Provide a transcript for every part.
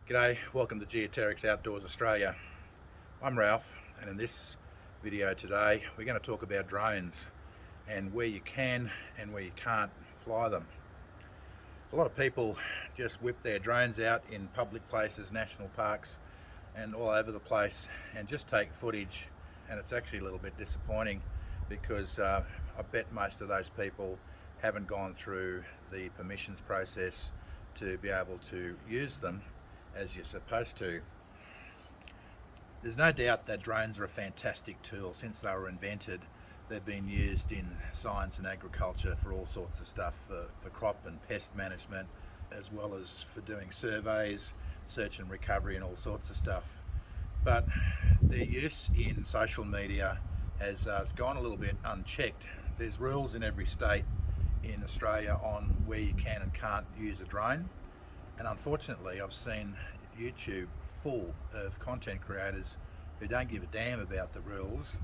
G'day, welcome to Geoterrics Outdoors Australia. I'm Ralph, and in this video today we're going to talk about drones and where you can and where you can't fly them. A lot of people just whip their drones out in public places, national parks and all over the place and just take footage, and it's actually a little bit disappointing because I bet most of those people haven't gone through the permissions process to be able to use them as you're supposed to. There's no doubt that drones are a fantastic tool. Since they were invented, they've been used in science and agriculture for all sorts of stuff, for crop and pest management, as well as for doing surveys, search and recovery and all sorts of stuff. But their use in social media has gone a little bit unchecked. There's rules in every state in Australia on where you can and can't use a drone. And unfortunately, I've seen YouTube full of content creators who don't give a damn about the rules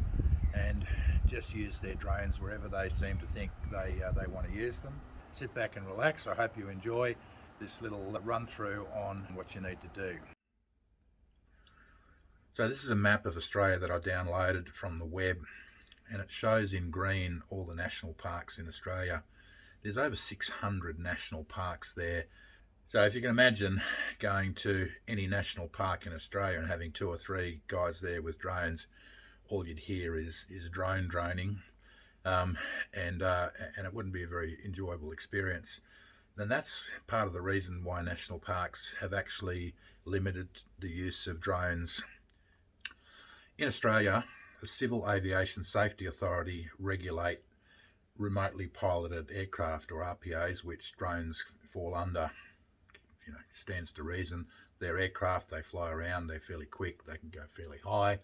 and just use their drones wherever they seem to think they want to use them. Sit back and relax. I hope you enjoy this little run through on what you need to do. So this is a map of Australia that I downloaded from the web, and it shows in green all the national parks in Australia. There's over 600 national parks there. So if you can imagine going to any national park in Australia and having 2 or 3 guys there with drones, all you'd hear is droning, and it wouldn't be a very enjoyable experience. And that's part of the reason why national parks have actually limited the use of drones. In Australia, the Civil Aviation Safety Authority regulate remotely piloted aircraft, or RPAs, which drones fall under. Stands to reason. They're aircraft, they fly around, they're fairly quick, they can go fairly high,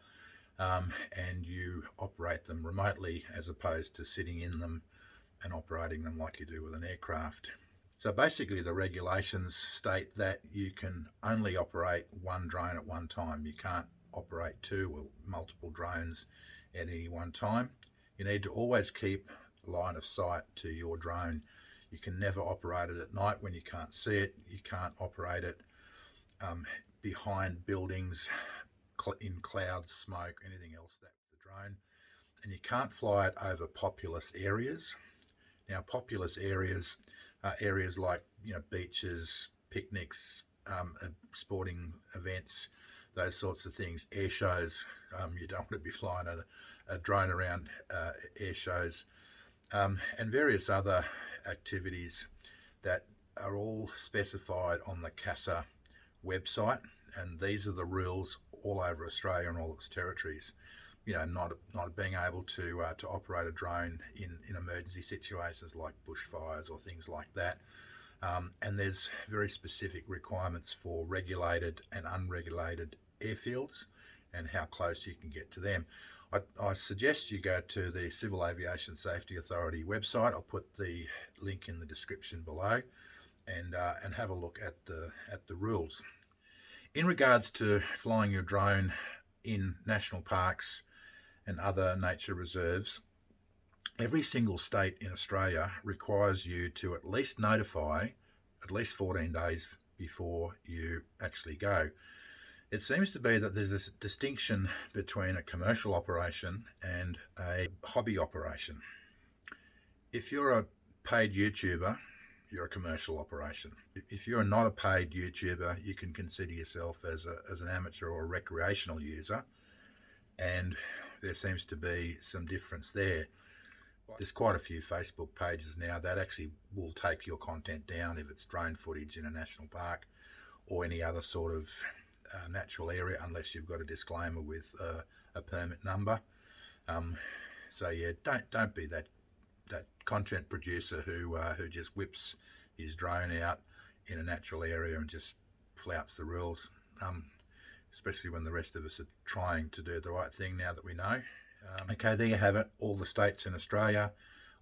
and you operate them remotely as opposed to sitting in them and operating them like you do with an aircraft. So basically the regulations state that you can only operate one drone at one time. You can't operate 2 or multiple drones at any one time. You need to always keep line of sight to your drone. You can never operate it at night when you can't see it. You can't operate it behind buildings, in clouds, smoke, anything else that's the drone. And you can't fly it over populous areas. Now, populous areas are areas like beaches, picnics, sporting events, those sorts of things, air shows. You don't want to be flying a drone around air shows, and various other activities that are all specified on the CASA website, and these are the rules all over Australia and all its territories. Not being able to operate a drone in emergency situations like bushfires or things like that. And there's very specific requirements for regulated and unregulated airfields and how close you can get to them. I suggest you go to the Civil Aviation Safety Authority website. I'll put the link in the description below, and have a look at the rules. In regards to flying your drone in national parks and other nature reserves, every single state in Australia requires you to at least notify at least 14 days before you actually go. It seems to be that there's this distinction between a commercial operation and a hobby operation. If you're a paid YouTuber, you're a commercial operation. If you're not a paid YouTuber, you can consider yourself as an amateur or a recreational user, and there seems to be some difference there. There's quite a few Facebook pages now that actually will take your content down if it's drone footage in a national park or any other sort of natural area, unless you've got a disclaimer with a permit number. So yeah, don't be that content producer who just whips his drone out in a natural area and just flouts the rules, especially when the rest of us are trying to do the right thing now that we know. Okay, there you have it, all the states in Australia,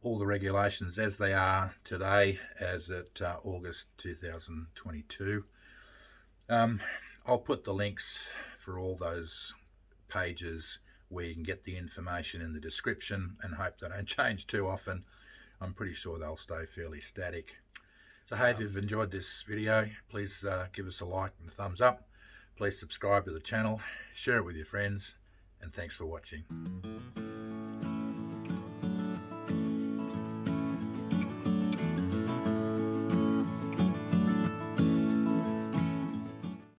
all the regulations as they are today, as at August 2022. I'll put the links for all those pages where you can get the information in the description, and hope they don't change too often. I'm pretty sure they'll stay fairly static. So hey, if you've enjoyed this video, please give us a like and a thumbs up. Please subscribe to the channel, share it with your friends, and thanks for watching.